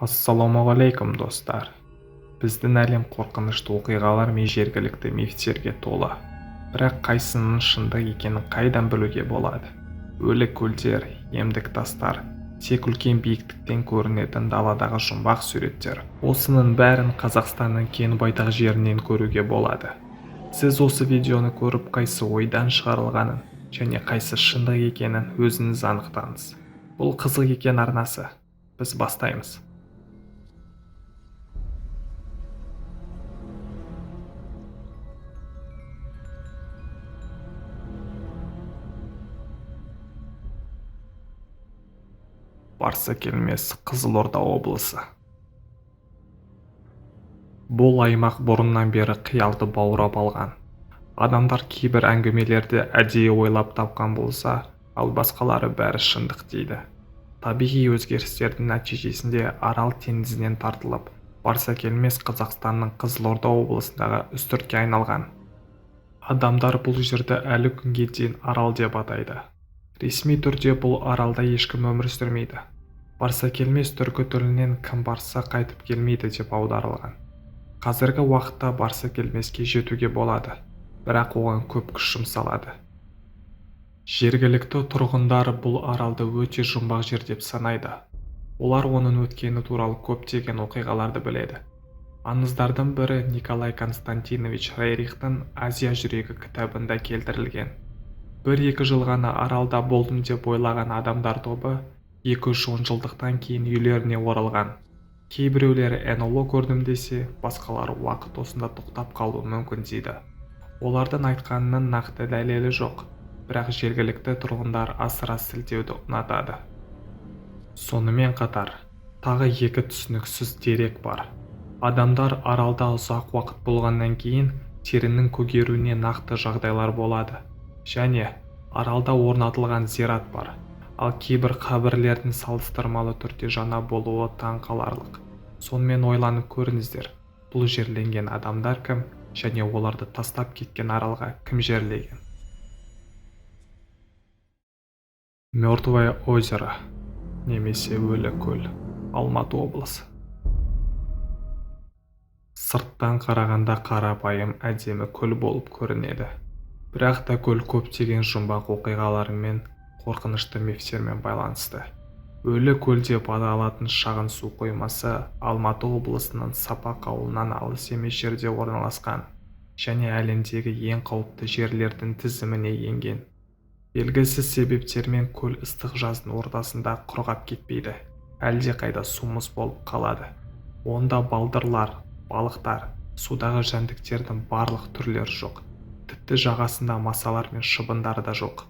Ассалаумағалейкум достар. Біздің әлем қорқынышты оқиғалар мен жергілікті мифтерге толы. Бірақ қайсының шындық екенін қайдан білуге болады? Өлі көлдер, емдік тастар, тек үлкен биіктіктен көрінетін даладағы жұмбақ суреттер. Осының бәрін Қазақстанның кең байтақ жерінен көруге болады. Сіз осы видеоны көріп, қайсы ойдан шығарылғанын және қайсы шындық екенін өзіңіз анықтаңыз. Бұл қызық екен арнасы. Біз бастаймыз. Барсакелмес, Қызылорда облысы. Бұл аймақ бұрыннан бері қиялды баурап алған. Адамдар кейбір әңгімелерді әдейі ойлап тапқан болса, ал басқалары бәрі шындық дейді. Табиғи өзгерістердің нәтижесінде Арал теңізінен тартылып, Барсакелмес Қазақстанның Қызылорда облысындағы үстіртке айналған. Адамдар бұл жерді әлі күнге дейін Арал деп атайды. Ресми түрде бұл аралда ешкім өмір сүрмейді. Барсакелмес түркі тілінен кім барса қайтып келмейді деп аударылған. Қазіргі уақытта Барсакелмеске жетуге болады, бірақ оған көп күш жұмсалады. Жергілікті тұрғындар бұл аралды өте жұмбақ жер деп санайды. Олар оның өткені туралы көптеген оқиғаларды біледі. Аңыздардың бірі Николай Константинович Рерихтің «Азия жүрегі» кітабында келтірілген. 1-2 жыл ғана аралда болдым деп ойлаған адамдар тобы 2-10 жылдықтан кейін үйлеріне оралған. Кейбіреулері НЛО көрдім десе, басқалары уақыт осында тоқтап қалуы мүмкін дейді. Олардың айтқанының нақты дәлелі жоқ, бірақ жергілікті тұрғындар асыра сілтеуді ұнатады. Сонымен қатар, тағы 2 түсініксіз дерек бар. Адамдар аралда ұзақ уақыт болғаннан кейін терінің көгеруіне нақты жағдайлар болады. Және аралда орнатылған зират бар, ал кейбір қабірлердің салыстырмалы түрде жаңа болуы таң қаларлық. Сонымен ойланып көріңіздер, бұл жерленген адамдар кім және оларды тастап кеткен аралға кім жерлеген? Мертвое озеро немесе өлі көл, Алматы облысы. Сырттан қарағанда қарапайым әдемі көл болып көрінеді. Бірақ та көл көптеген жұмбақ оқиғаларымен, қорқынышты мифтермен байланысты. Өлі көл деп аталатын шағын су қоймасы Алматы облысының Сапақ ауылынан алыс емес жерде орналасқан және әлемдегі ең қауіпті жерлердің тізіміне енген. Белгісіз себептермен көл ыстық жаздың ортасында құрғап кетпейді, әлдеқайда сумыс болып қалады. Онда балдырлар, балықтар, судағы жәндіктердің барлық түрлері жоқ. Тіпті жағасында масалар мен шыбындар да жоқ.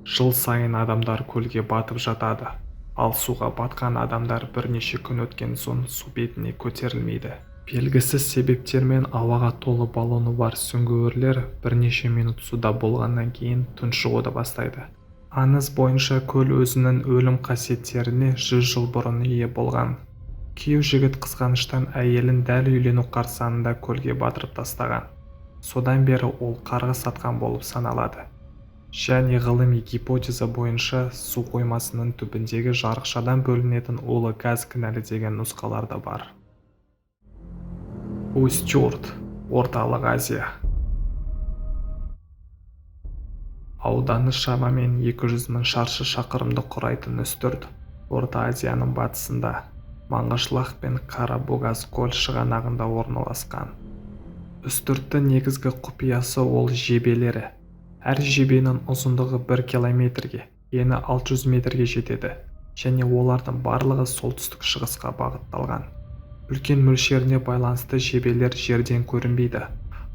Жыл сайын адамдар көлге батып жатады, ал суға батқан адамдар бірнеше күн өткен соң су бетіне көтерілмейді. Белгісіз себептермен ауаға толы баллоны бар сүңгуірлер бірнеше минут суда болғаннан кейін тұншығуды бастайды. Аңыз бойынша көл өзінің өлім қасиеттеріне 100 жыл бұрын ие болған. Күйеу жігіт қызғаныштан әйелін дәл үйлену қарсаңында көлге батырып тастаған. Содан бері ол қарғыс атқан болып саналады. Және ғылыми гипотеза бойынша су қоймасының түбіндегі жарықшадан бөлінетін улы газ кінәлі деген нұсқалар да бар. Устюрт, Орталық Азия. Ауданы шамамен 200 000 шаршы шақырымды құрайтын үстірт Орта Азияның батысында, Маңғышлақ пен Қарабогаз көл шығанағында орналасқан. Үстірттің негізгі құпиясы ол жебелері. Әр жебенің ұзындығы 1 километрге, ені 600 метрге жетеді, және олардың барлығы солтүстік шығысқа бағытталған. Үлкен мөлшеріне байланысты жебелер жерден көрінбейді.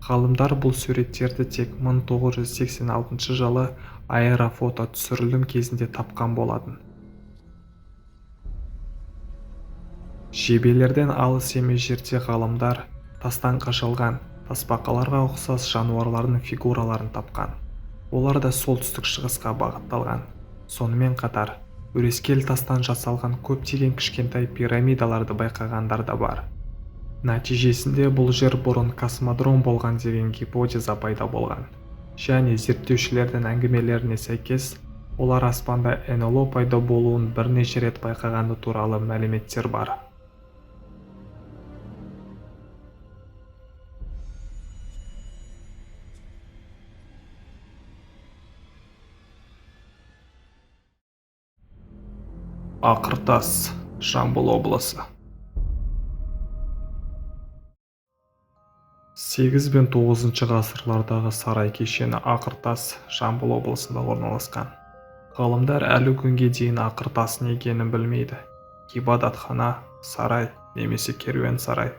Ғалымдар бұл суреттерді тек 1986 жылы аэрофото түсірілім кезінде тапқан болатын. Жебелерден алыс емес жерде ғалымдар тастан қашалған, тасбақаларға ұқсас жануарлардың фигураларын тапқан. Олар да солтүстік шығысқа бағытталған. Сонымен қатар, өрескел тастан жасалған көптеген кішкентай пирамидаларды байқағандар да бар. Нәтижесінде бұл жер бұрын космодром болған деген гипотеза пайда болған. Және зерттеушілердің әңгімелеріне сәйкес, олар аспанда НЛО пайда болуын бірнеше рет байқағаны туралы мәліметтер бар. Ақыртас, Жамбыл облысы. 8 бен 9 ғасырлардағы сарай кешені Ақыртас, Жамбыл облысында орналасқан. Ғалымдар әлі күнге дейін Ақыртас не екенін білмейді. Ғибадатхана, сарай немесе керуен сарай.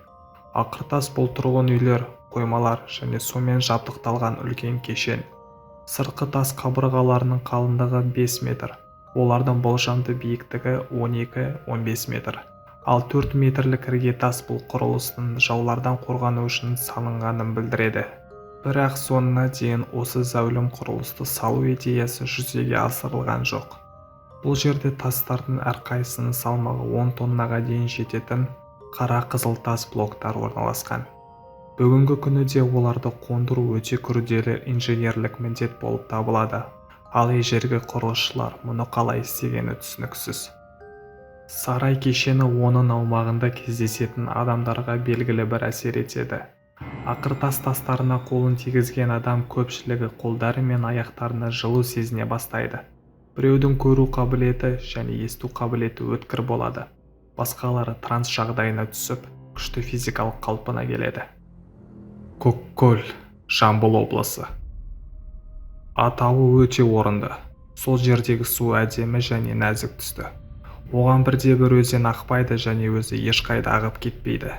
Ақыртас бұл тұрғын үйлер, қоймалар және сумен жабдықталған үлкен кешен. Сыртқы тас қабырғаларының қалыңдығы 5 метр. Олардың болжамды биіктігі 12-15 метр. Ал 4 метрлік іргетас бұл құрылыстың жаулардан қорғану үшін салынғанын білдіреді. Бірақ соңына дейін осы зәулім құрылысты салу идеясы жүзеге асырылған жоқ. Бұл жерде тастардың әрқайсысының салмағы 10 тоннаға дейін жететін қара қызыл тас блоктар орналасқан. Бүгінгі күні де оларды қондыру өте күрделі инженерлік міндет болып табылады. Ал ежелгі құрылысшылар мұны қалай істегені түсініксіз. Сарай кешені оның аумағында кездесетін адамдарға белгілі бір әсер етеді. Ақыртас тастарына қолын тигізген адам көпшілігі қолдары мен аяқтарына жылу сезіне бастайды. Біреудің көру қабілеті және есту қабілеті өткір болады. Басқалары транс жағдайына түсіп, күшті физикалық қалпына келеді. Көккөл, Жамбыл облысы. Атауы өте орынды. Сол жердегі су әдемі және нәзік түсті. Оған бірде-бір өзен ақпайды және өзі ешқайда ағып кетпейді.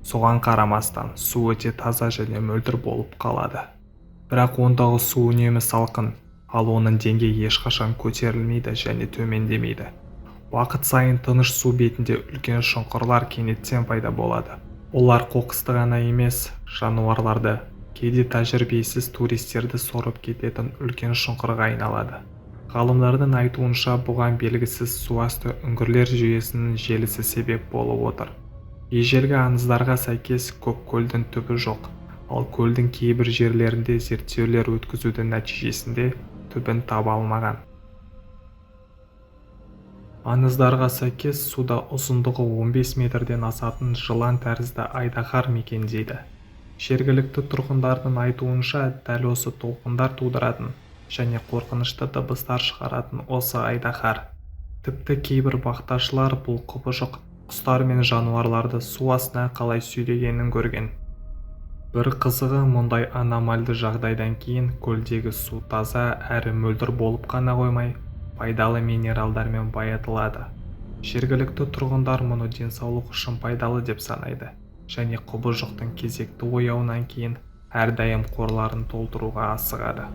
Соған қарамастан су өте таза және мөлдір болып қалады. Бірақ ондағы су үнемі салқын, ал оның деңгейі ешқашан көтерілмейді және төмендемейді. Уақыт сайын тыныш су бетінде үлкен шұңқырлар кенеттен пайда болады. Олар қоқысты ғана емес, жануарларды, кейде тәжірибесіз туристерді сорып кететін үлкен шұңқырға айналады. Ғалымдардың айтуынша бұған белгісіз суасты үңгірлер жүйесінің желісі себеп болып отыр. Ежелгі аңыздарға сәйкес Көккөлдің түбі жоқ, ал көлдің кейбір жерлерінде зерттеулер өткізудің нәтижесінде түбін таба алмаған. Аңыздарға сәйкес суда ұзындығы 15 метрден асатын жылан тәрізді айдаһар мекендейді. Жергілікті тұрғындардың айтуынша дәл осы толқындар тудыратын және қорқынышты дыбыстар шығаратын осы айдаһар. Тіпті кейбір бақташылар бұл құбыжық құстар мен жануарларды су астына қалай сүйрегенін көрген. Бір қызығы, мұндай аномальды жағдайдан кейін көлдегі су таза әрі мөлдір болып қана қоймай, пайдалы минералдармен байытылады. Жергілікті тұрғындар мұны денсаулық үшін пайдалы деп санайды және құбыжықтың кезекті ояуынан кейін әрдайым қорларын толтыруға асығады.